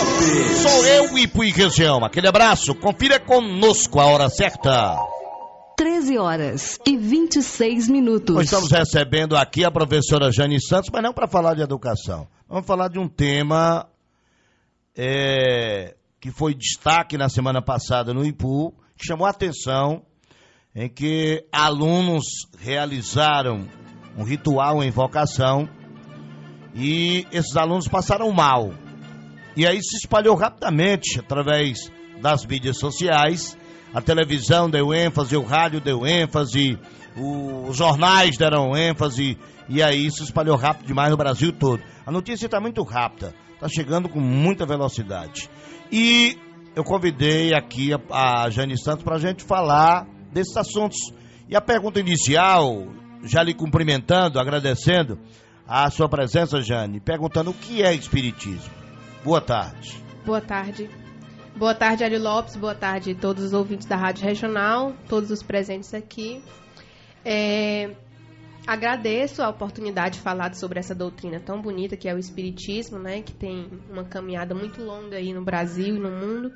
Lopes. Sou eu, Ipu e região. Aquele abraço. Confira conosco a hora certa. 13h26. Nós estamos recebendo aqui a professora Jane Santos, mas não para falar de educação. Vamos falar de um tema que foi destaque na semana passada no Ipu, que chamou a atenção, em que alunos realizaram um ritual, uma invocação, e esses alunos passaram mal. E aí se espalhou rapidamente através das mídias sociais. A televisão deu ênfase, o rádio deu ênfase, os jornais deram ênfase, e aí se espalhou rápido demais no Brasil todo. A notícia está muito rápida, está chegando com muita velocidade. E eu convidei aqui a Jane Santos para a gente falar desses assuntos. E a pergunta inicial, já lhe cumprimentando, agradecendo a sua presença, Jane, perguntando o que é espiritismo. Boa tarde. Boa tarde. Boa tarde, Ari Lopes. Boa tarde a todos os ouvintes da Rádio Regional, todos os presentes aqui. Agradeço a oportunidade de falar sobre essa doutrina tão bonita que é o Espiritismo, né, que tem uma caminhada muito longa aí no Brasil e no mundo.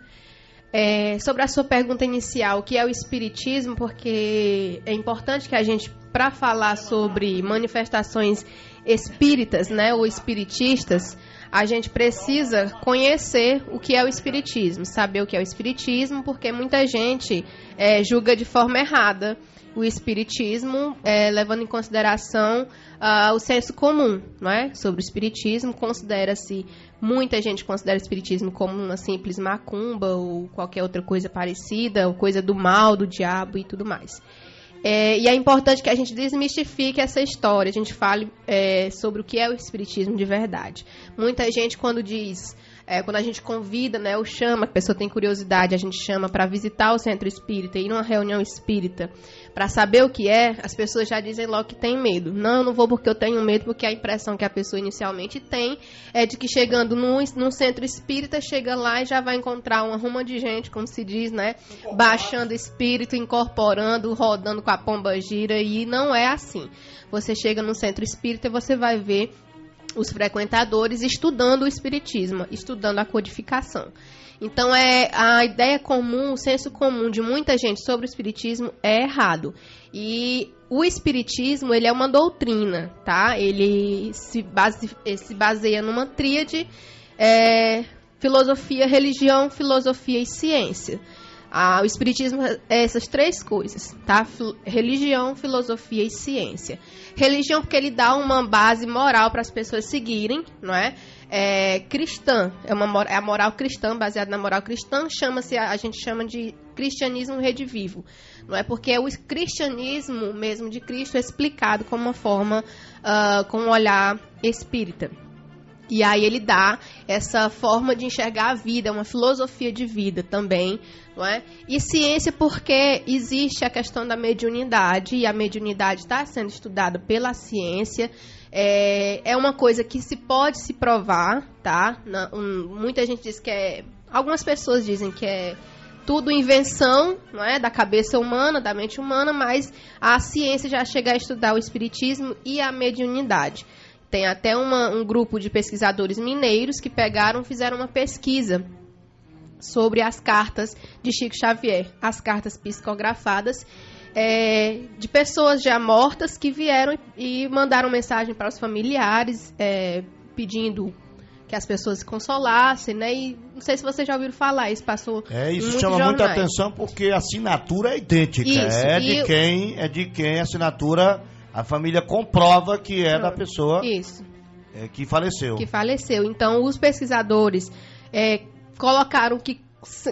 Sobre a sua pergunta inicial, o que é o Espiritismo, porque é importante que a gente, para falar sobre manifestações espíritas, né, ou espiritistas, a gente precisa conhecer o que é o Espiritismo, saber o que é o Espiritismo, porque muita gente julga de forma errada o Espiritismo, levando em consideração o senso comum, não é? Sobre o Espiritismo, muita gente considera o Espiritismo como uma simples macumba ou qualquer outra coisa parecida, ou coisa do mal, do diabo e tudo mais. E é importante que a gente desmistifique essa história, a gente fale sobre o que é o Espiritismo de verdade. Muita gente, quando a gente convida, né, ou chama, a pessoa tem curiosidade, a gente chama para visitar o centro espírita, ir numa reunião espírita, para saber o que é, as pessoas já dizem logo que tem medo. Não, eu não vou porque eu tenho medo, porque a impressão que a pessoa inicialmente tem é de que chegando num centro espírita, chega lá e já vai encontrar uma ruma de gente, como se diz, né, baixando espírito, incorporando, rodando com a pomba gira, e não é assim. Você chega num centro espírita e você vai ver os frequentadores estudando o espiritismo, estudando a codificação. Então, a ideia comum, o senso comum de muita gente sobre o espiritismo é errado. E o espiritismo, ele é uma doutrina, tá? Ele se baseia numa tríade, filosofia, religião, filosofia e ciência. O espiritismo é essas três coisas, tá? Religião, filosofia e ciência. Religião porque ele dá uma base moral para as pessoas seguirem, não é? Cristã, é a moral cristã, baseada na moral cristã, a gente chama de cristianismo redivivo, não é? Porque é o cristianismo mesmo de Cristo explicado como uma forma, com um olhar espírita. E aí ele dá essa forma de enxergar a vida, uma filosofia de vida também, não é? E ciência porque existe a questão da mediunidade, e a mediunidade está sendo estudada pela ciência. É uma coisa que pode se provar, tá? Muita gente diz algumas pessoas dizem que é tudo invenção, não é? Da cabeça humana, da mente humana, mas a ciência já chega a estudar o espiritismo e a mediunidade. Tem até um grupo de pesquisadores mineiros que fizeram uma pesquisa sobre as cartas de Chico Xavier, as cartas psicografadas de pessoas já mortas que vieram e mandaram mensagem para os familiares, pedindo que as pessoas se consolassem, né? E não sei se vocês já ouviram falar, isso passou isso chama muita atenção porque a assinatura é idêntica, de quem a assinatura... A família comprova que é da pessoa que faleceu. Então, os pesquisadores colocaram que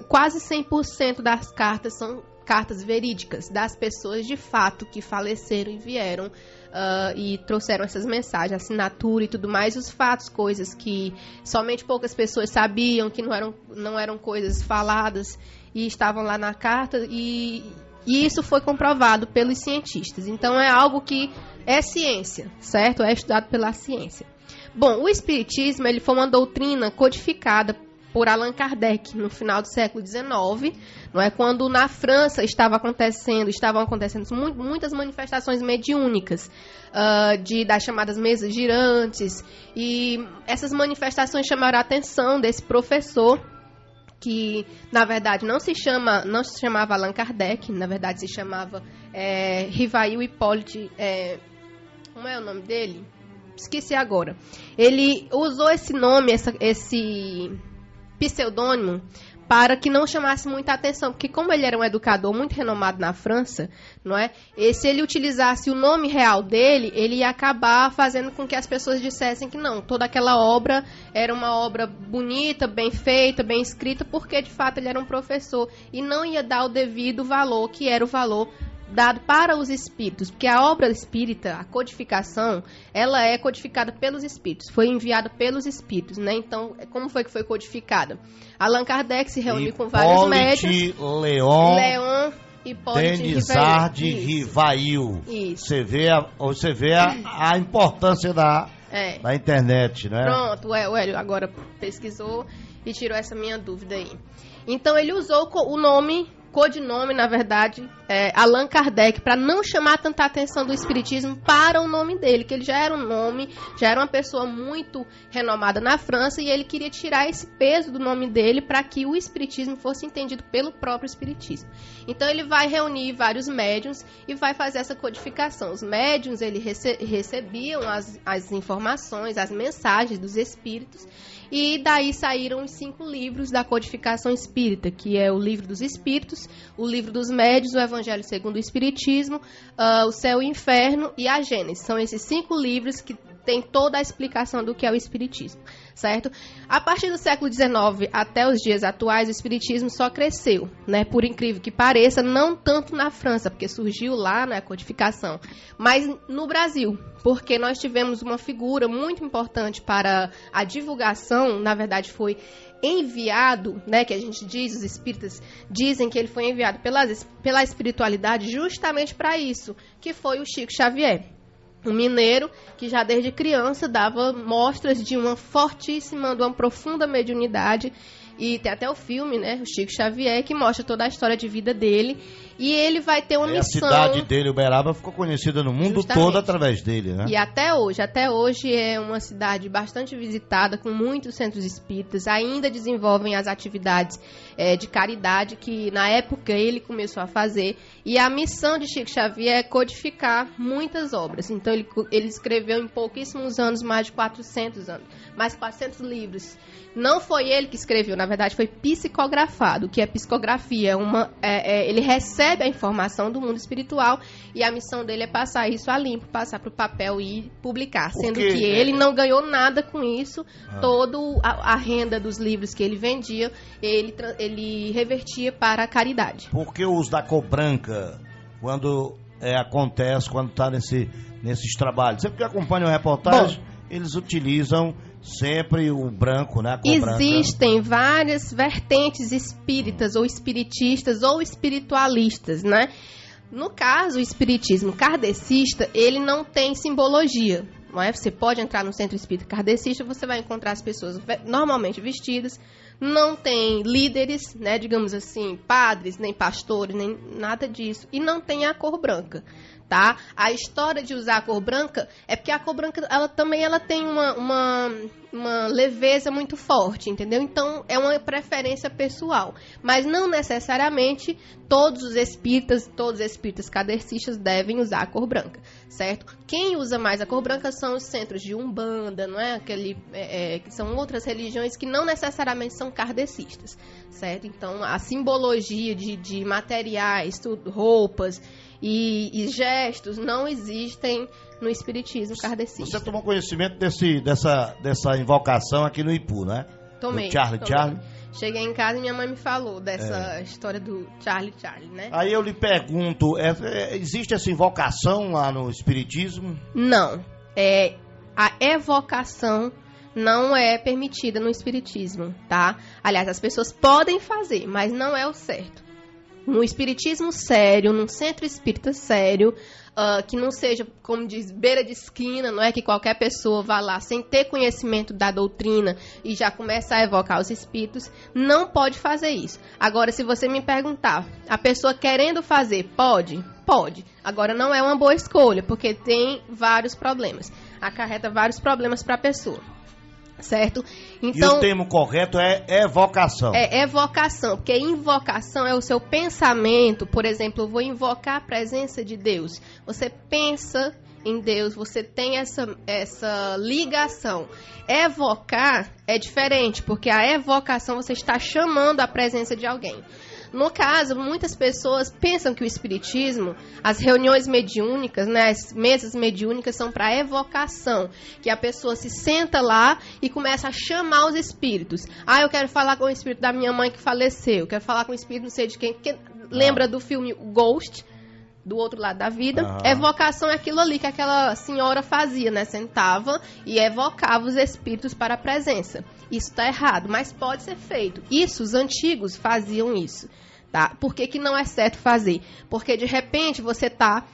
quase 100% das cartas são cartas verídicas, das pessoas de fato que faleceram e vieram e trouxeram essas mensagens, assinatura e tudo mais, os fatos, coisas que somente poucas pessoas sabiam, que não eram coisas faladas e estavam lá na carta, e isso foi comprovado pelos cientistas. Então, é algo que é ciência, certo? É estudado pela ciência. Bom, o espiritismo ele foi uma doutrina codificada por Allan Kardec, no final do século XIX, não é? Quando na França estavam acontecendo muitas manifestações mediúnicas, das chamadas mesas girantes, e essas manifestações chamaram a atenção desse professor, que na verdade não se chamava Allan Kardec, na verdade se chamava Rivail Hippolyte, como é o nome dele? Esqueci agora. Ele usou esse nome, esse pseudônimo, para que não chamasse muita atenção, porque como ele era um educador muito renomado na França, não é? E se ele utilizasse o nome real dele, ele ia acabar fazendo com que as pessoas dissessem que não, toda aquela obra era uma obra bonita, bem feita, bem escrita, porque de fato ele era um professor, e não ia dar o devido valor, que era o valor dado para os espíritos, porque a obra espírita, a codificação, ela é codificada pelos espíritos, foi enviada pelos espíritos, né? Então, como foi que foi codificada? Allan Kardec se reuniu com vários médios. Leon Hippolyte Denisard Rivail. Você vê a importância da internet, né? Pronto, o Hélio agora pesquisou e tirou essa minha dúvida aí. Então, ele usou o codinome, na verdade, Allan Kardec, para não chamar tanta atenção do espiritismo para o nome dele, que ele já era uma pessoa muito renomada na França, e ele queria tirar esse peso do nome dele para que o espiritismo fosse entendido pelo próprio espiritismo. Então ele vai reunir vários médiuns e vai fazer essa codificação. Os médiuns, eles recebiam as informações, as mensagens dos espíritos, e daí saíram os 5 livros da codificação espírita, que é o Livro dos Espíritos, o Livro dos Médiuns, o Evangelho segundo o Espiritismo, o Céu e o Inferno e a Gênesis. São esses 5 livros que tem toda a explicação do que é o Espiritismo, certo? A partir do século XIX até os dias atuais, o Espiritismo só cresceu, né? Por incrível que pareça, não tanto na França, porque surgiu lá na codificação, mas no Brasil, porque nós tivemos uma figura muito importante para a divulgação, na verdade foi enviado, né, que a gente diz, os espíritas dizem que ele foi enviado pela espiritualidade justamente para isso, que foi o Chico Xavier. Um mineiro que já desde criança dava mostras de uma profunda mediunidade, e tem até o filme, né, o Chico Xavier, que mostra toda a história de vida dele, e ele vai ter uma missão. A cidade dele, Uberaba, ficou conhecida no mundo todo através dele, né? E até hoje é uma cidade bastante visitada, com muitos centros espíritas, ainda desenvolvem as atividades de caridade que na época ele começou a fazer, e a missão de Chico Xavier é codificar muitas obras. Então ele escreveu em pouquíssimos anos mais de 400 livros. Não foi ele que escreveu, na verdade foi psicografado. O que é psicografia? Ele recebe a informação do mundo espiritual, e a missão dele é passar isso a limpo, passar para o papel e publicar. Sendo que ele não ganhou nada com isso. Toda a renda dos livros que ele vendia, ele revertia para a caridade. Por que o uso da cor branca quando acontece, quando está nesses trabalhos? Sempre que acompanham a reportagem, eles utilizam sempre o branco, né? A cor Existem branca. Várias vertentes espíritas, ou espiritistas, ou espiritualistas, né? No caso, o espiritismo kardecista, ele não tem simbologia, não é? Você pode entrar no centro espírita kardecista, você vai encontrar as pessoas normalmente vestidas, não tem líderes, né, digamos assim, padres, nem pastores, nem nada disso, e não tem a cor branca, tá? A história de usar a cor branca é porque a cor branca, ela tem uma leveza muito forte, entendeu? Então, é uma preferência pessoal, mas não necessariamente todos os espíritas kardecistas devem usar a cor branca, certo? Quem usa mais a cor branca são os centros de Umbanda, não é? Que são outras religiões que não necessariamente são kardecistas, certo? Então, a simbologia de materiais, roupas e gestos não existem no espiritismo kardecista. Você tomou conhecimento dessa invocação aqui no Ipu, né? Tomei. Do Charlie. Cheguei em casa e minha mãe me falou dessa história do Charlie, né? Aí eu lhe pergunto, existe essa invocação lá no espiritismo? Não. A evocação não é permitida no espiritismo, tá? Aliás, as pessoas podem fazer, mas não é o certo. num espiritismo sério, num centro espírita sério, que não seja, como diz, beira de esquina, não é que qualquer pessoa vá lá sem ter conhecimento da doutrina e já começa a evocar os espíritos, não pode fazer isso. Agora, se você me perguntar, a pessoa querendo fazer, pode? Pode. Agora, não é uma boa escolha, porque tem vários problemas. Acarreta vários problemas para a pessoa. Certo? Então, e o termo correto é evocação. É evocação, porque invocação é o seu pensamento. Por exemplo, eu vou invocar a presença de Deus. Você pensa em Deus, você tem essa ligação. Evocar é diferente, porque a evocação você está chamando a presença de alguém. No caso, muitas pessoas pensam que o espiritismo, as reuniões mediúnicas, né, as mesas mediúnicas são para evocação, que a pessoa se senta lá e começa a chamar os espíritos. Ah, eu quero falar com o espírito da minha mãe que faleceu, eu quero falar com o espírito não sei de quem. Lembra do filme Ghost? Do outro lado da vida, evocação é aquilo ali que aquela senhora fazia, né? Sentava e evocava os espíritos para a presença. Isso está errado, mas pode ser feito. Isso, os antigos faziam isso, tá? Por que que não é certo fazer? Porque de repente você está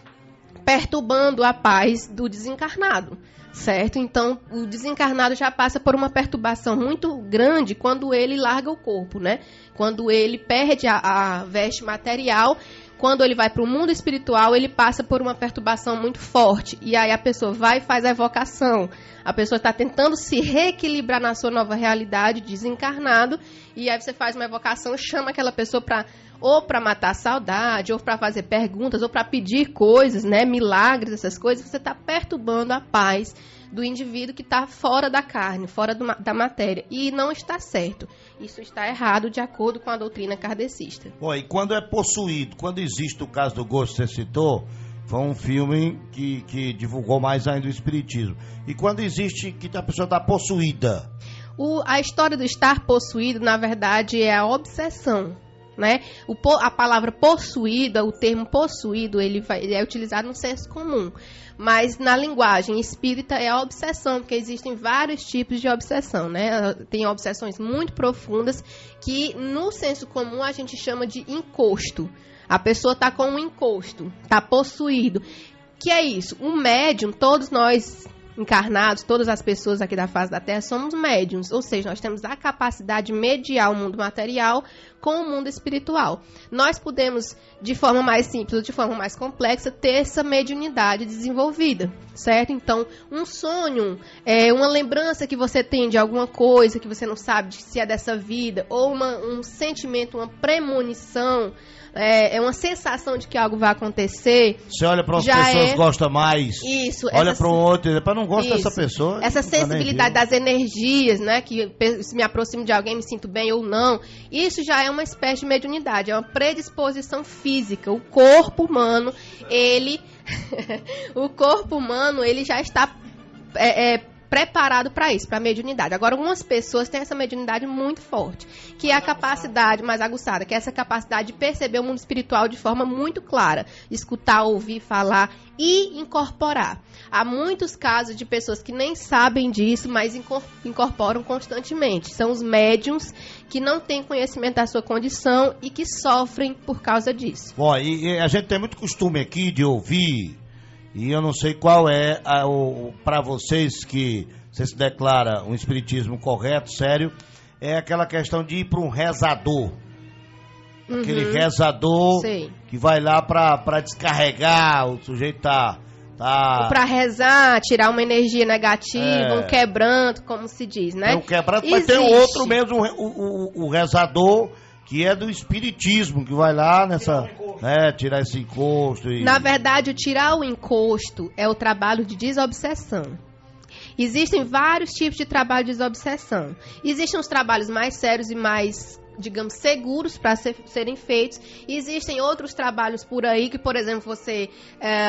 perturbando a paz do desencarnado, certo? Então, o desencarnado já passa por uma perturbação muito grande quando ele larga o corpo, né? Quando ele perde a veste material. Quando ele vai para o mundo espiritual, ele passa por uma perturbação muito forte. E aí a pessoa vai e faz a evocação. A pessoa está tentando se reequilibrar na sua nova realidade, desencarnado. E aí você faz uma evocação, chama aquela pessoa ou para matar a saudade, ou para fazer perguntas, ou para pedir coisas, né, milagres, essas coisas. Você está perturbando a paz do indivíduo que está fora da carne, fora da matéria. E não está certo. Isso está errado de acordo com a doutrina kardecista. Bom, e quando é possuído, quando existe o caso do Ghost que você citou, foi um filme que divulgou mais ainda o espiritismo. E quando existe que a pessoa está possuída? A história do estar possuído, na verdade, é a obsessão. Né? A palavra possuída, o termo possuído, ele é utilizado no senso comum, mas na linguagem espírita é a obsessão, porque existem vários tipos de obsessão, né? Tem obsessões muito profundas que no senso comum a gente chama de encosto. A pessoa está com um encosto, está possuído. Que é isso? Um médium, todos nós encarnados, todas as pessoas aqui da face da Terra somos médiums, ou seja, nós temos a capacidade de mediar o mundo material com o mundo espiritual. Nós podemos, de forma mais simples ou de forma mais complexa, ter essa mediunidade desenvolvida, certo? Então, um sonho, uma lembrança que você tem de alguma coisa que você não sabe se é dessa vida, ou um sentimento, uma premonição, uma sensação de que algo vai acontecer. Você olha para as pessoas que gostam mais. Isso. Olha para um outro, para não gosto dessa pessoa. Essa sensibilidade das energias, né? Que se me aproximo de alguém, me sinto bem ou não. Isso já é uma espécie de mediunidade, é uma predisposição física. O corpo humano, o corpo humano, ele já está preparado para isso, para a mediunidade. Agora, algumas pessoas têm essa mediunidade muito forte, que é a capacidade mais aguçada, que é essa capacidade de perceber o mundo espiritual de forma muito clara, escutar, ouvir, falar e incorporar. Há muitos casos de pessoas que nem sabem disso, mas incorporam constantemente. São os médiums que não têm conhecimento da sua condição e que sofrem por causa disso. Bom, e a gente tem muito costume aqui de ouvir. E eu não sei qual é para vocês que você se declara um espiritismo correto, sério, é aquela questão de ir para um rezador. Aquele rezador que vai lá para descarregar, o sujeito tá para rezar, tirar uma energia negativa, um quebranto, como se diz, né? Tem um quebranto, mas tem o outro mesmo, o rezador, que é do espiritismo, que vai lá tirar esse encosto. Na verdade, o tirar o encosto é o trabalho de desobsessão. Existem vários tipos de trabalho de desobsessão. Existem os trabalhos mais sérios e mais, digamos, seguros para serem feitos. E existem outros trabalhos por aí que, por exemplo, você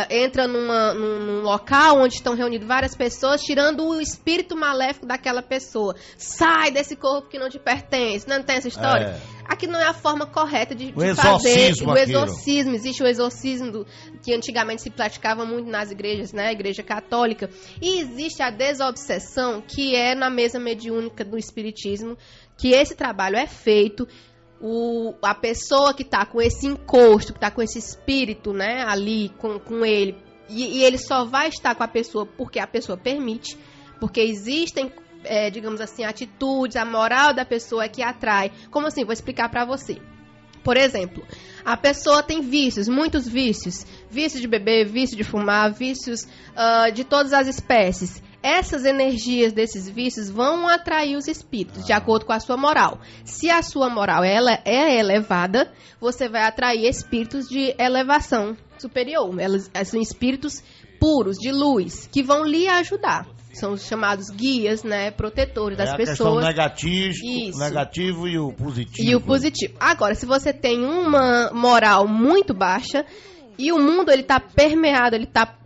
entra num local onde estão reunidas várias pessoas, tirando o espírito maléfico daquela pessoa. Sai desse corpo que não te pertence. Não tem essa história? Aqui não é a forma correta de fazer o exorcismo. Existe o exorcismo que antigamente se praticava muito nas igrejas, né? Igreja católica. E existe a desobsessão, que é na mesa mediúnica do espiritismo, que esse trabalho é feito. a pessoa que está com esse encosto, que está com esse espírito, né, ali com ele, e ele só vai estar com a pessoa porque a pessoa permite, porque existem, digamos assim, atitudes, a moral da pessoa é que atrai. Como assim? Vou explicar para você. Por exemplo, a pessoa tem vícios, muitos vícios. Vício de beber, vício de fumar, vícios de todas as espécies. Essas energias desses vícios vão atrair os espíritos, de acordo com a sua moral. Se a sua moral ela é elevada, você vai atrair espíritos de elevação superior. Elas são espíritos puros, de luz, que vão lhe ajudar. São os chamados guias, né, protetores das pessoas. A questão negativo e o positivo. E o positivo. Agora, se você tem uma moral muito baixa e o mundo ele está permeado, ele está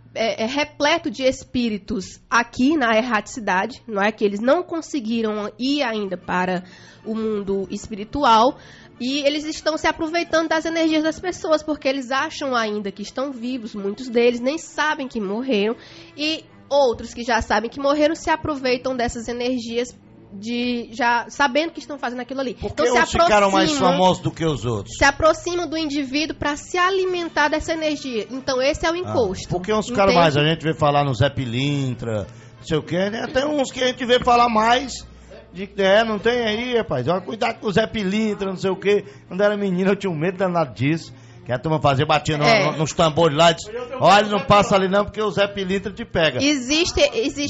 repleto de espíritos aqui na erraticidade, não é que eles não conseguiram ir ainda para o mundo espiritual, e eles estão se aproveitando das energias das pessoas, porque eles acham ainda que estão vivos, muitos deles nem sabem que morreram, e outros que já sabem que morreram se aproveitam dessas energias já sabendo que estão fazendo aquilo ali. Porque então, uns ficaram mais famosos do que os outros. Se aproximam do indivíduo para se alimentar dessa energia. Então esse é o encosto. Porque uns ficaram mais, a gente vê falar no Zé Pilintra, não sei o que, né? Tem uns que a gente vê falar mais não tem aí, rapaz. Olha, cuidado com o Zé Pilintra, não sei o que. Quando era menino eu tinha um medo danado disso. Que a turma fazia, batia nos tambores lá e disse, olha, não passa ali não, porque o Zé Pilintra te pega. Existe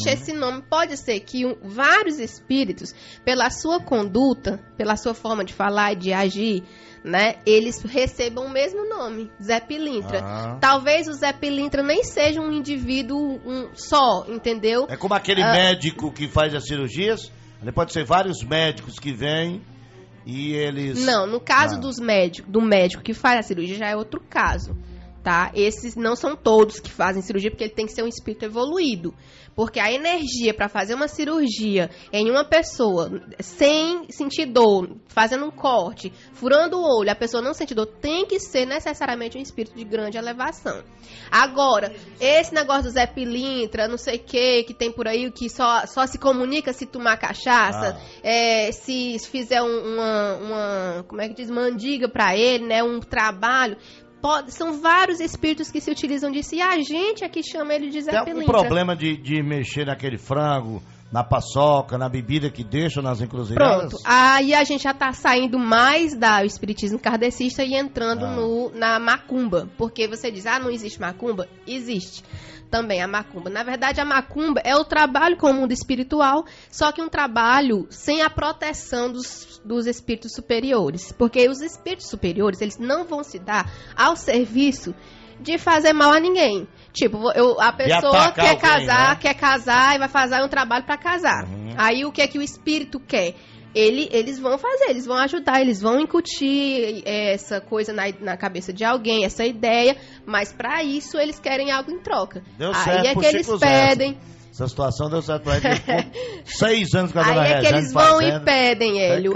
esse nome. Pode ser que vários espíritos, pela sua conduta, pela sua forma de falar e de agir, né, eles recebam o mesmo nome, Zé Pilintra. Talvez o Zé Pilintra nem seja um indivíduo só, entendeu? É como aquele médico que faz as cirurgias, ele pode ser vários médicos que vêm. E eles... Não, no caso do médico que faz a cirurgia já é outro caso, tá? Esses não são todos que fazem cirurgia, porque ele tem que ser um espírito evoluído. Porque a energia para fazer uma cirurgia em uma pessoa sem sentir dor, fazendo um corte, furando o olho, a pessoa não sentir dor, tem que ser necessariamente um espírito de grande elevação. Agora, esse negócio do Zé Pilintra, não sei o que tem por aí, que só se comunica se tomar cachaça, se fizer uma como é que diz, mandiga para ele, né, um trabalho... São vários espíritos que se utilizam disso. E a gente aqui chama ele de Zé Pilintra. Tem algum problema de mexer naquele frango, na paçoca, na bebida que deixam nas encruzilhadas? Pronto. Aí a gente já está saindo mais do espiritismo kardecista e entrando na macumba. Porque você diz, não existe macumba? Existe também a macumba. Na verdade, a macumba é o trabalho com o mundo espiritual, só que um trabalho sem a proteção dos espíritos superiores. Porque os espíritos superiores, eles não vão se dar ao serviço de fazer mal a ninguém. Tipo, a pessoa quer casar e vai fazer um trabalho para casar. Aí o que é que o espírito quer? Eles vão fazer, eles vão ajudar, eles vão incutir essa coisa na cabeça de alguém, essa ideia, mas para isso eles querem algo em troca. Deu certo, aí é que eles pedem. Essa situação deu certo pra ele. 6 anos com a dona Aí é que eles vão e pedem, Hélio,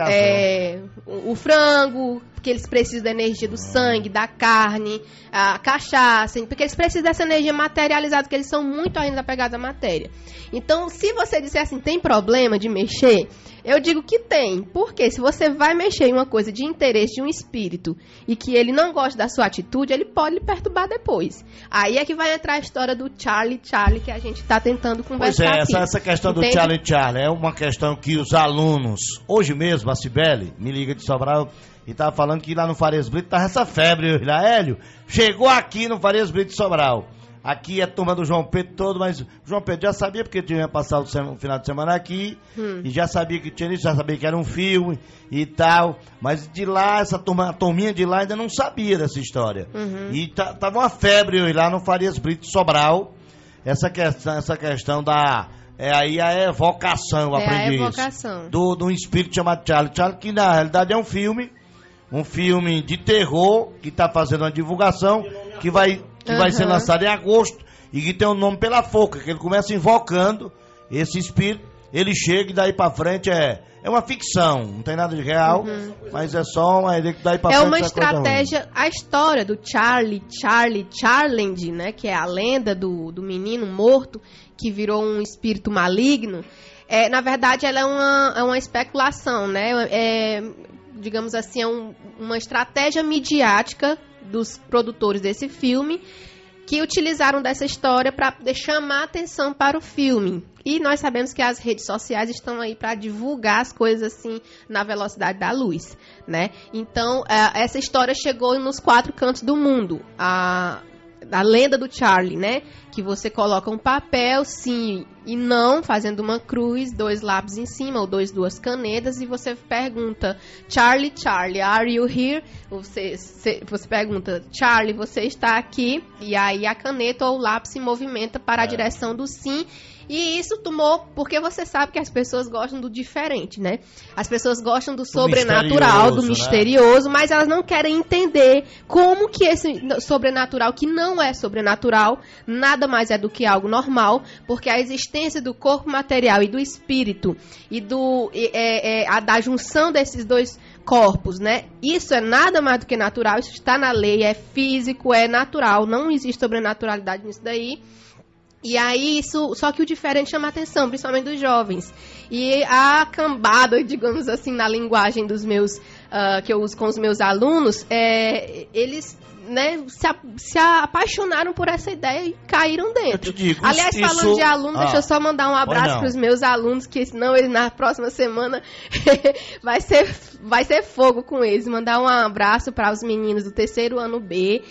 o frango, porque eles precisam da energia do sangue, da carne, a cachaça, porque eles precisam dessa energia materializada, porque eles são muito ainda apegados à matéria. Então, se você disser assim, tem problema de mexer, eu digo que tem, porque se você vai mexer em uma coisa de interesse de um espírito e que ele não gosta da sua atitude, ele pode lhe perturbar depois. Aí é que vai entrar a história do Charlie que a gente está tentando conversar aqui. Essa questão do Charlie é uma questão que os alunos, hoje mesmo, a Cibele, me liga de Sobral, e tava falando que lá no Farias Brito tava essa febre, Hélio, chegou aqui no Farias Brito de Sobral. Aqui é a turma do João Pedro todo, mas o João Pedro já sabia porque tinha passado o final de semana aqui, e já sabia que tinha isso, já sabia que era um filme e tal, mas de lá, a turminha de lá ainda não sabia dessa história. E tava uma febre lá no Farias Brito de Sobral, essa questão da... aí a evocação, eu aprendi isso. Do espírito chamado Charlie, que na realidade é um filme de terror, que está fazendo uma divulgação, que vai ser lançado em agosto, e que tem um nome pela Foca, que ele começa invocando esse espírito, ele chega e daí pra frente é uma ficção, não tem nada de real, mas é só uma ideia que daí pra frente... É uma estratégia, a história do Charlie Charland, né, que é a lenda do menino morto, que virou um espírito maligno, na verdade ela é uma especulação, né, digamos assim, uma estratégia midiática dos produtores desse filme, que utilizaram dessa história para chamar atenção para o filme. E nós sabemos que as redes sociais estão aí para divulgar as coisas assim na velocidade da luz, né? Então, essa história chegou nos 4 cantos do mundo. A lenda do Charlie, né? Que você coloca um papel, sim e não, fazendo uma cruz, 2 lápis em cima, ou 2 canetas, e você pergunta, Charlie, Charlie, are you here? Você pergunta, Charlie, você está aqui? E aí a caneta ou o lápis se movimenta para a direção do sim. E isso tomou, porque você sabe que as pessoas gostam do diferente, né? As pessoas gostam do sobrenatural, do misterioso, né? Mas elas não querem entender como que esse sobrenatural, que não é sobrenatural, nada mais é do que algo normal, porque a existência do corpo material e do espírito, e da junção desses 2 corpos, né? Isso é nada mais do que natural, isso está na lei, é físico, é natural, não existe sobrenaturalidade nisso daí. E aí, só que o diferente chama a atenção, principalmente dos jovens. E a cambada, digamos assim, na linguagem dos meus, que eu uso com os meus alunos, eles, né, se apaixonaram por essa ideia e caíram dentro. Eu te digo, aliás, falando de aluno, deixa eu só mandar um abraço para os meus alunos, que senão eles na próxima semana vai ser fogo com eles. Mandar um abraço para os meninos do 3º ano B.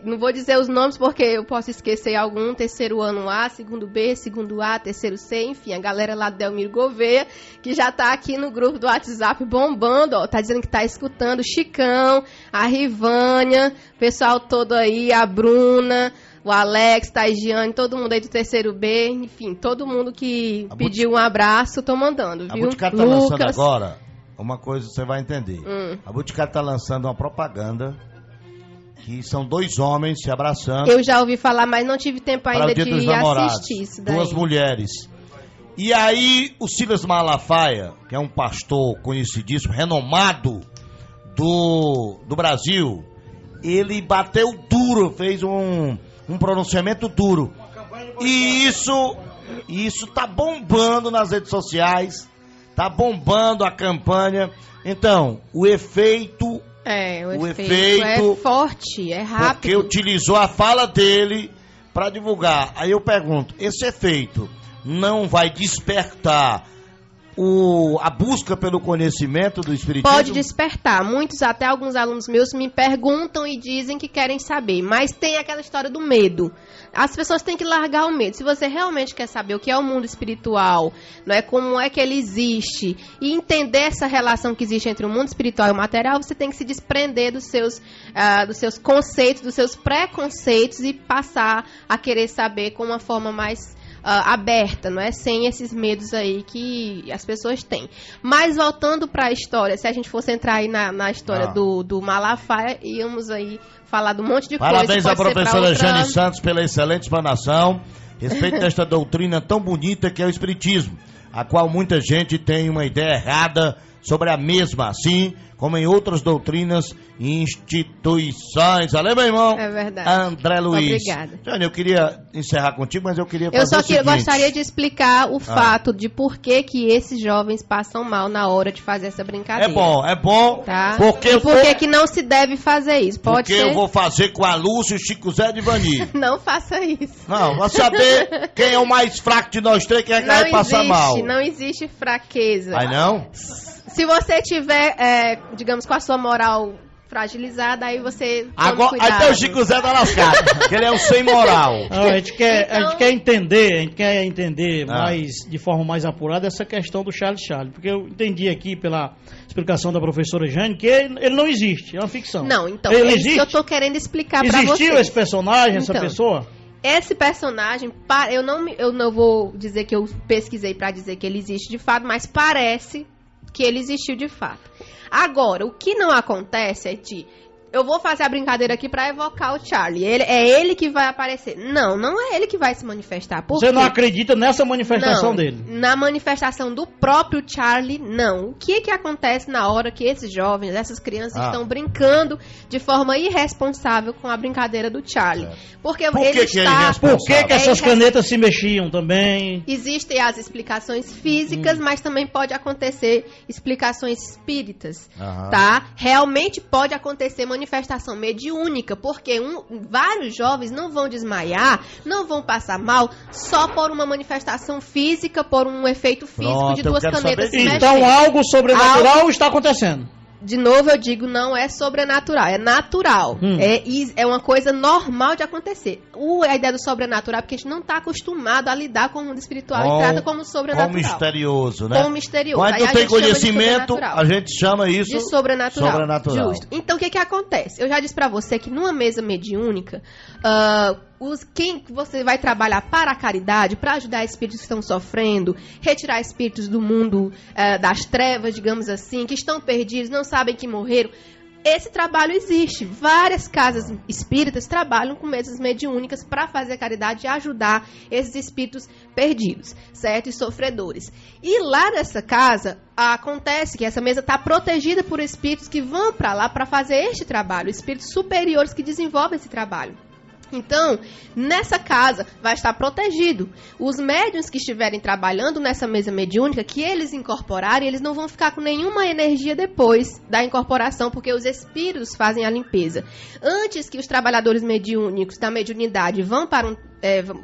Não vou dizer os nomes porque eu posso esquecer algum. 3º ano A, 2º B, 2º A, 3º C, enfim, a galera lá do Delmiro Gouveia, que já tá aqui no grupo do WhatsApp bombando, ó, tá dizendo que tá escutando o Chicão, a Rivânia, o pessoal todo aí, a Bruna, o Alex, Taigiane, todo mundo aí do 3º B, enfim, todo mundo que pediu um abraço, tô mandando, viu? A Boticário tá lançando agora, uma coisa você vai entender. A Boticário tá lançando uma propaganda, que são 2 homens se abraçando. Eu já ouvi falar, mas não tive tempo ainda de assistir isso daí. 2 mulheres. E aí, o Silas Malafaia, que é um pastor conhecidíssimo, renomado do Brasil, ele bateu duro, fez um pronunciamento duro. E isso tá bombando nas redes sociais, tá bombando a campanha. Então, o efeito é forte, é rápido. Porque utilizou a fala dele para divulgar. Aí eu pergunto, esse efeito não vai despertar a busca pelo conhecimento do espiritismo? Pode despertar. Até alguns alunos meus me perguntam e dizem que querem saber, mas tem aquela história do medo. As pessoas têm que largar o medo. Se você realmente quer saber o que é o mundo espiritual, não é, como é que ele existe, e entender essa relação que existe entre o mundo espiritual e o material, você tem que se desprender dos seus conceitos, dos seus preconceitos, e passar a querer saber com uma forma mais aberta, não é? Sem esses medos aí que as pessoas têm. Mas voltando para a história, se a gente fosse entrar aí na história do Malafaia, íamos aí falar de um monte de coisa. Parabéns à professora Jane Santos pela excelente explanação a respeito desta doutrina tão bonita que é o espiritismo, a qual muita gente tem uma ideia errada sobre a mesma, assim como em outras doutrinas e instituições. Valeu, meu irmão? É verdade. André Luiz. Obrigada. Jane, eu queria encerrar contigo, mas eu queria fazer o seguinte. Eu gostaria de explicar o fato de por que esses jovens passam mal na hora de fazer essa brincadeira. É bom. Tá? Porque que não se deve fazer isso. Porque eu vou fazer com a Lúcia, o Chico Zé de Ivani. Não faça isso. Não, vou saber quem é o mais fraco de nós 3, quem é que vai passar mal. Não existe fraqueza. Aí não? Se você tiver, digamos, com a sua moral fragilizada, aí você agora até o Chico Zé tá lascado, que ele é o sem moral. Não, a gente quer entender mais, de forma mais apurada, essa questão do Charlie, porque eu entendi aqui pela explicação da professora Jane que ele não existe, é uma ficção. Não, então, ele é isso que eu tô querendo explicar pra vocês. Existiu esse personagem, essa pessoa? Esse personagem, eu não vou dizer que eu pesquisei pra dizer que ele existe de fato, mas parece que ele existiu de fato. Agora, o que não acontece é de eu vou fazer a brincadeira aqui pra evocar o Charlie. É ele que vai aparecer. Não é ele que vai se manifestar. Por Você quê? não acredita nessa manifestação Não, dele? Na manifestação do próprio Charlie, não. O que acontece na hora que esses jovens, essas crianças estão brincando de forma irresponsável com a brincadeira do Charlie? Porque Por ele que é está... irresponsável? Por que essas canetas se mexiam também? Existem as explicações físicas, mas também pode acontecer explicações espíritas, tá? Realmente pode acontecer manifestação mediúnica, porque vários jovens não vão desmaiar, não vão passar mal, só por uma manifestação física, por um efeito físico de duas canetas se mexendo. Então algo sobrenatural está acontecendo. De novo eu digo, não é sobrenatural, é natural. É uma coisa normal de acontecer. A ideia do sobrenatural é porque a gente não está acostumado a lidar com o mundo espiritual e trata como sobrenatural. Com misterioso, né? Com misterioso. Quando não tem conhecimento, a gente chama isso de sobrenatural. Sobrenatural. Justo. Então o que acontece? Eu já disse pra você que numa mesa mediúnica, quem você vai trabalhar para a caridade, para ajudar espíritos que estão sofrendo, retirar espíritos do mundo das trevas, digamos assim, que estão perdidos, não sabem que morreram. Esse trabalho existe. Várias casas espíritas trabalham com mesas mediúnicas para fazer caridade e ajudar esses espíritos perdidos, certo? E sofredores. E lá nessa casa, acontece que essa mesa está protegida por espíritos que vão para lá para fazer este trabalho, espíritos superiores que desenvolvem esse trabalho. Então, nessa casa vai estar protegido. Os médiuns que estiverem trabalhando nessa mesa mediúnica, que eles incorporarem, eles não vão ficar com nenhuma energia depois da incorporação, porque os espíritos fazem a limpeza. Antes que os trabalhadores mediúnicos da mediunidade vão para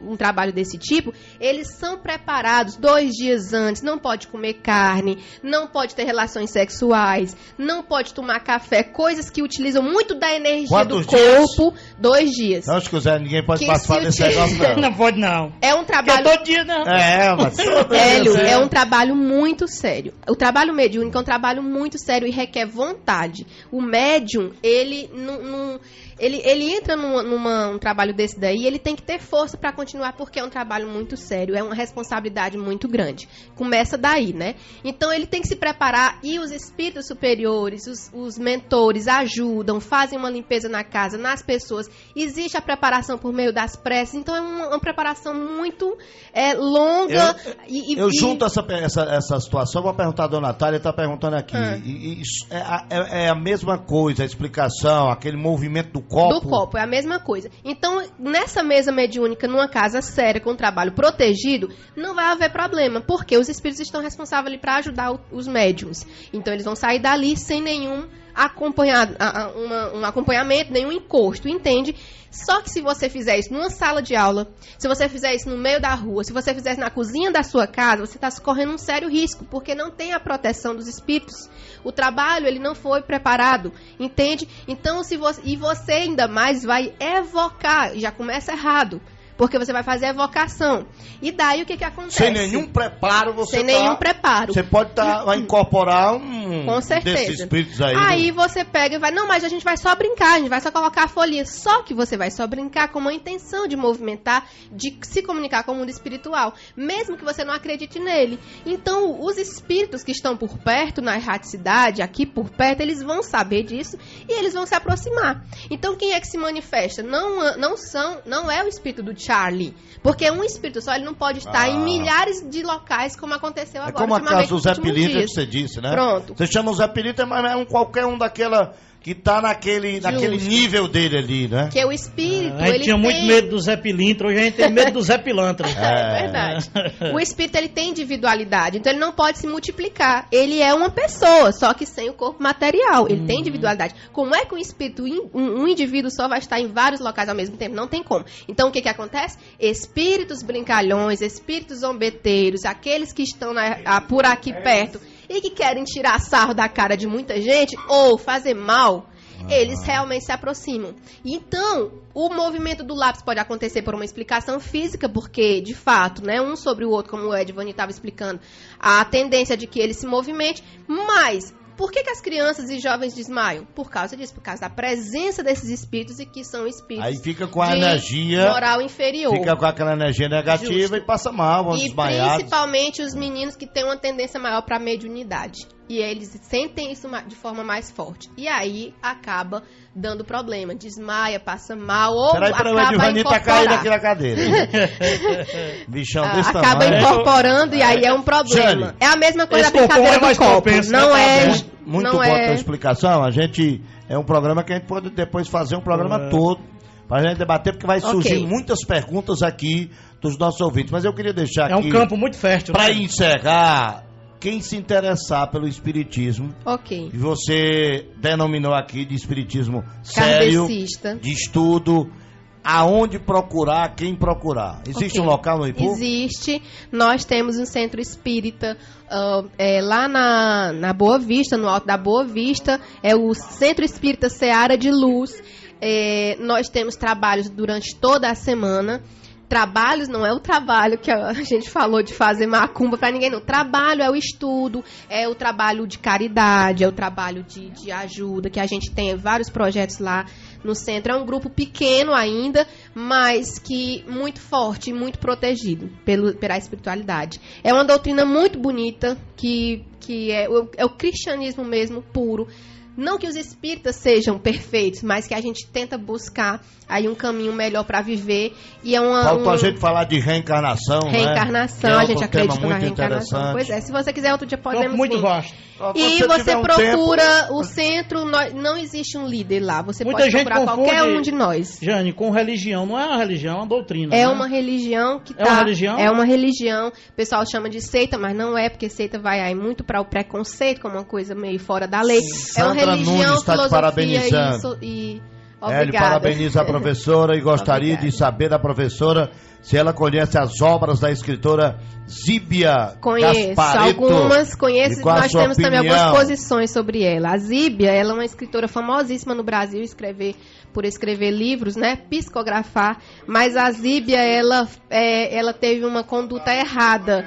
um trabalho desse tipo, eles são preparados 2 dias antes, não pode comer carne, não pode ter relações sexuais, não pode tomar café, coisas que utilizam muito da energia do corpo. 2 dias. Não, se quiser, ninguém pode participar desse negócio, não. Não pode, não. É um trabalho... Todo dia, não. Mas... Hélio, é um trabalho muito sério. O trabalho mediúnico é um trabalho muito sério e requer vontade. O médium, ele ele entra num trabalho desse daí, ele tem que ter força para continuar, porque é um trabalho muito sério, é uma responsabilidade muito grande. Começa daí, né? Então ele tem que se preparar, e os espíritos superiores, os mentores ajudam, fazem uma limpeza na casa, nas pessoas. Existe a preparação por meio das preces, então é uma preparação muito longa. Eu junto essa situação, vou perguntar a dona Natália, está perguntando aqui. É a mesma coisa, a explicação, aquele movimento do copo? Do copo, é a mesma coisa. Então, nessa mesa mediúnica, numa casa séria, com um trabalho protegido, não vai haver problema, porque os espíritos estão responsáveis para ajudar os médiuns. Então, eles vão sair dali sem nenhum um acompanhamento, nenhum encosto, entende? Só que se você fizer isso numa sala de aula, se você fizer isso no meio da rua, se você fizer isso na cozinha da sua casa, você está correndo um sério risco, porque não tem a proteção dos espíritos. O trabalho, ele não foi preparado, entende? Então, você ainda mais vai evocar, já começa errado, porque você vai fazer evocação. E daí o que acontece? Sem nenhum preparo, nenhum preparo. Você pode vai incorporar com certeza. Desses espíritos aí. Aí você pega e vai, não, mas a gente vai só brincar, a gente vai só colocar a folhinha. Só que você vai só brincar com uma intenção de movimentar, de se comunicar com o mundo espiritual, mesmo que você não acredite nele. Então, os espíritos que estão por perto, na erraticidade, aqui por perto, eles vão saber disso e eles vão se aproximar. Então, quem é que se manifesta? Não é o espírito do Charlie, porque um espírito só, ele não pode estar em milhares de locais, como aconteceu agora. É como a casa do Zé Pilintra que você disse, né? Pronto. Você chama o Zé Pilintra, mas não é qualquer um daquela que tá naquele nível dele ali, né? Que é o espírito, a gente tinha muito medo do Zé Pilintra, hoje a gente tem medo do Zé Pilantra. É verdade. O espírito, ele tem individualidade, então ele não pode se multiplicar. Ele é uma pessoa, só que sem o corpo material. Ele tem individualidade. Como é que um espírito, um indivíduo só vai estar em vários locais ao mesmo tempo? Não tem como. Então, o que acontece? Espíritos brincalhões, espíritos zombeteiros, aqueles que estão por aqui perto e que querem tirar sarro da cara de muita gente ou fazer mal, eles realmente se aproximam. Então, o movimento do lápis pode acontecer por uma explicação física, porque, de fato, né, um sobre o outro, como o Edvani estava explicando, a tendência de que ele se movimente, mas por que as crianças e jovens desmaiam? Por causa disso, por causa da presença desses espíritos, e que são espíritos aí fica com a energia moral inferior. Fica com aquela energia negativa. Justo. E passa mal, vão desmaiar. Principalmente os meninos que têm uma tendência maior para a mediunidade. E eles sentem isso de forma mais forte. E aí acaba dando problema. Desmaia, passa mal ou Peraí, acaba o Edivani tá caindo aqui incorporar. na cadeira. Bichão desse Acaba tamanho. incorporando e aí é um problema. Jane, É a mesma coisa esse da brincadeira cocô é mais do copo. propenso, Não né, é... tá bom? Muito não boa a tua é... explicação. A gente é um programa que a gente pode depois fazer um programa todo pra gente debater, porque vai surgir Ok. muitas perguntas aqui dos nossos ouvintes. Mas eu queria deixar aqui, É um campo muito fértil. para né? encerrar, quem se interessar pelo espiritismo, Ok. que você denominou aqui de espiritismo sério, Kardecista. de estudo, aonde procurar, quem procurar. Existe Ok. um local no Ipu? Existe. Nós temos um centro espírita lá na Boa Vista, no alto da Boa Vista. É o Centro Espírita Seara de Luz. Nós temos trabalhos durante toda a semana. Trabalhos não é o trabalho que a gente falou de fazer macumba para ninguém, não. Trabalho é o estudo, é o trabalho de caridade, é o trabalho de ajuda, que a gente tem vários projetos lá no centro. É um grupo pequeno ainda, mas que muito forte e muito protegido pela espiritualidade. É uma doutrina muito bonita, que é o cristianismo mesmo, puro. Não que os espíritas sejam perfeitos, mas que a gente tenta buscar aí um caminho melhor para viver. E é Faltou a gente falar de reencarnação, reencarnação, né? a gente outro tema acredita na muito reencarnação. interessante. Pois é, se você quiser outro dia Campo podemos muito vir. vasto. E Se você tiver um procura tempo- o centro, não existe um líder lá. Você Muita pode gente procurar qualquer confunde, um de nós. Jane, com religião. Não é uma religião, é uma doutrina. É né? uma religião que É uma religião? É uma religião. O pessoal chama de seita, mas não é, porque seita vai aí muito para o preconceito, como uma coisa meio fora da lei. É uma Sandra religião, Nunes está te filosofia parabenizando. e Ele obrigada. parabeniza a professora e gostaria Obrigada. de saber da professora se ela conhece as obras da escritora Zíbia Conheço, Gasparetto. algumas conheço, E qual a nós sua temos também opinião? algumas posições sobre ela. A Zíbia, ela é uma escritora famosíssima no Brasil, por escrever livros, né, psicografar, mas a Zíbia, ela teve uma conduta errada.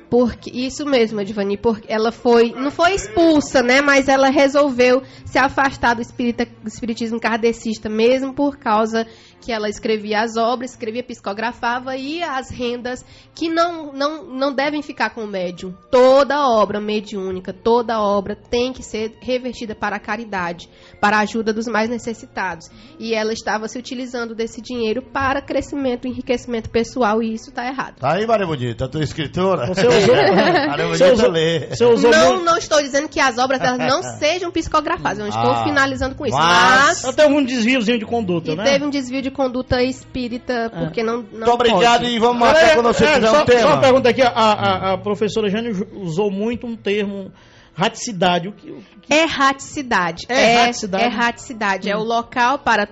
Porque, isso mesmo, Edivani, porque ela não foi expulsa, né, mas ela resolveu se afastar do espiritismo kardecista mesmo por causa que ela escrevia as obras, psicografava e as rendas que não devem ficar com o médium. Toda obra mediúnica, toda obra tem que ser revertida para a caridade, para a ajuda dos mais necessitados. E ela estava se utilizando desse dinheiro para crescimento, enriquecimento pessoal, e isso está errado. Tá aí, Maria Bonita, a tua escritora? Você usou... Maria Você Bonita usou- lê. você usou muito... Não estou dizendo que as obras delas não sejam psicografadas, eu não estou finalizando com isso. mas- Ela teve um desviozinho de conduta, E né? teve um desvio de conduta espírita, porque não Muito obrigado pode. e vamos marcar quando você quiser um tema. Só uma pergunta aqui, a professora Jane usou muito um termo, raticidade. O que Erraticidade. Erraticidade? Erraticidade. É o local para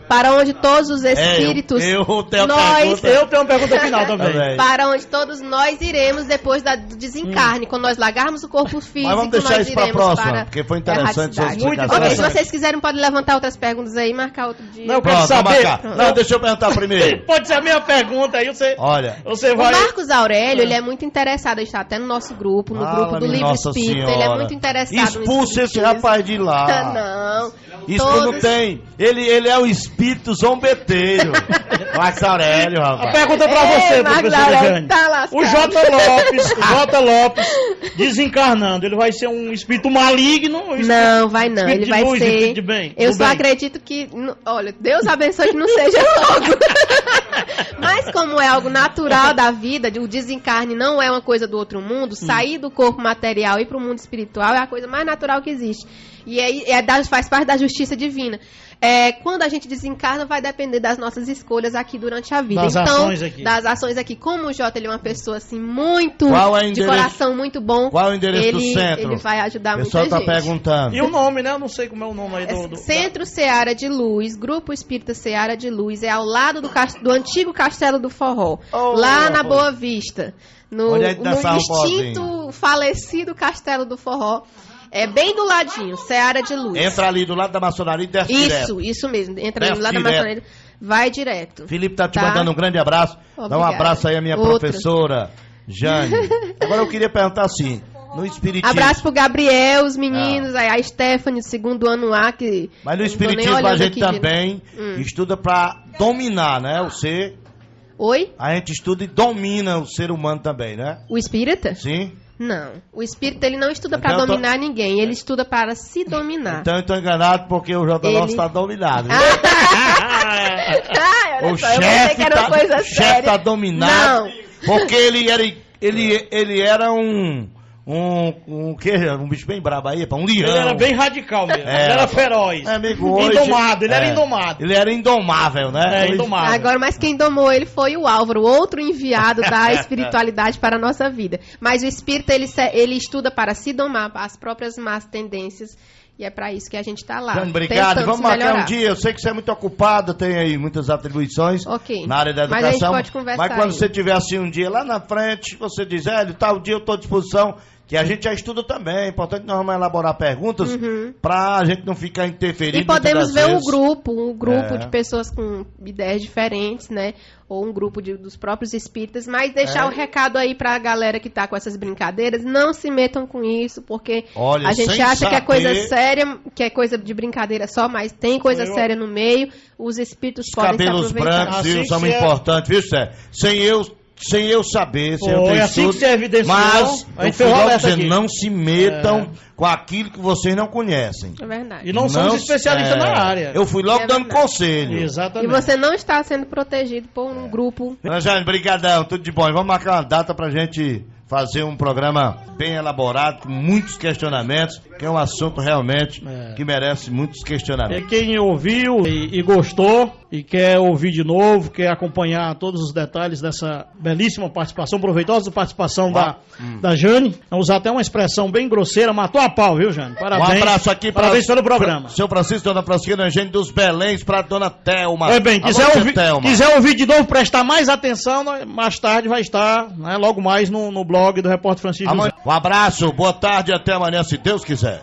para onde todos os espíritos eu tenho nós pergunta. eu tenho uma pergunta final também. Também. para onde todos nós iremos depois do desencarne. Quando nós largarmos o corpo físico, Mas vamos deixar nós isso para a iremos próxima, para porque foi interessante sua erraticidade. Muito explicação. Ok, se interessante. vocês quiserem, podem levantar outras perguntas aí e marcar outro dia. Não, eu quero Pronto, vamos saber. marcar. Não, deixa eu perguntar primeiro. Pode ser a minha pergunta, aí Olha, você O vai... Marcos Aurélio, ele é muito interessado, ele está até no nosso grupo, no grupo do fala-me, Livro Nossa Espírita, Senhora. ele é muito interessado no Expulse esse espiritismo. rapaz de lá. Não. Isso não tem. Ele é o espírito zombeteiro. Marcos Aurélio, A rapaz. pergunta pra você, Marcos professora Aurélio, Jane. tá lascado. O J. Lopes desencarnando, ele vai ser um espírito maligno? Um espírito- Não, vai não. espírito Ele de vai luz, ser. espírito de bem, Eu do só bem. acredito que. Olha, Deus abençoe que não seja logo. Mas como é algo natural da vida, o desencarne não é uma coisa do outro mundo, sair do corpo material e ir para o mundo espiritual é a coisa mais natural que existe. E aí faz parte da justiça divina. Quando a gente desencarna, vai depender das nossas escolhas aqui durante a vida. Das ações aqui. Das ações aqui. Como o Jota, ele é uma pessoa assim muito Qual é o de endereço- coração muito bom. Qual é o endereço do centro? Ele vai ajudar O muita pessoal tá gente. perguntando. E o nome, né? Eu não sei como é o nome aí do... Centro Seara de Luz, Grupo Espírita Seara de Luz, é ao lado do antigo Castelo do Forró, Oh, lá na rapaz. Boa Vista, no Onde é que dançava um extinto, falecido Castelo do Forró. É bem do ladinho, Seara de Luz. Entra ali do lado da maçonaria e desce direto. Isso mesmo. Entra ali Desce do lado da direto. maçonaria, vai direto. Felipe tá te Tá. mandando um grande abraço. Dá um Obrigada. abraço aí à minha Outro. professora, Jane. Agora eu queria perguntar assim, no espiritismo... Abraço pro Gabriel, os meninos, aí a Stephanie, segundo ano A, que... Mas no não tô nem espiritismo a olhando gente aqui também estuda pra dominar, né? O ser... Oi? A gente estuda e domina o ser humano também, né? O espírita? Sim. Não. O espírito, ele não estuda para Então, dominar ninguém, ele estuda para se dominar. Então eu tô enganado porque o JLO está dominado. Olha O só, eu pensei que era uma coisa chefe séria. tá dominado. Não. Porque ele era um bicho bem brabo aí, um leão. Ele era bem radical mesmo. É, Ele era feroz. Amigo, hoje, indomado, ele era indomado. Ele era indomável, né? É, indomável. Agora, mas quem domou ele foi o Álvaro, outro enviado da espiritualidade para a nossa vida. Mas o espírito, ele estuda para se domar as próprias más tendências. E é para isso que a gente está lá. Jane, obrigado. Vamos marcar melhorar. um dia. Eu sei que você é muito ocupado, tem aí muitas atribuições na área da educação. Mas a gente pode conversar. Mas quando aí. você tiver assim um dia lá na frente, você diz, Hélio, tal dia eu estou à disposição, que a gente já estuda também. É importante que nós vamos elaborar perguntas para a gente não ficar interferindo. E podemos ver um grupo É. de pessoas com ideias diferentes, né? Ou um grupo dos próprios espíritas, mas deixar o recado aí pra galera que tá com essas brincadeiras, não se metam com isso, porque Olha, a gente sem acha que é coisa saber- séria, que é coisa de brincadeira só, mas tem coisa séria no meio, os espíritos Os podem se cabelos aproveitar. brancos, viu, Assim são que é- importantes, viu, Sé? Sem eu saber, sem eu Foi ter assim estudo, que você evidenciou, mas a eu gente fui fez logo alerta dizendo, aqui. não se metam com aquilo que vocês não conhecem. É verdade. E não somos especialistas na área. Eu fui logo É dando verdade. conselho. E Exatamente. você não está sendo protegido por um grupo. Jane, brigadão, tudo de bom. E vamos marcar uma data pra gente fazer um programa bem elaborado, com muitos questionamentos, que é um assunto realmente que merece muitos questionamentos. É quem ouviu e gostou e quer ouvir de novo, quer acompanhar todos os detalhes dessa belíssima participação, proveitosa participação da Jane. Vamos usar até uma expressão bem grosseira, matou a pau, viu, Jane? Parabéns. Um abraço aqui para Parabéns pelo programa. Seu Francisco, Dona Francisca, Jane dos Beléns, para Dona Thelma. É bem, Alô, tia Thelma. quiser ouvir de novo, prestar mais atenção, mais tarde vai estar, né, logo mais no blog do Repórter Francisco José. Um abraço, boa tarde, até amanhã, se Deus quiser.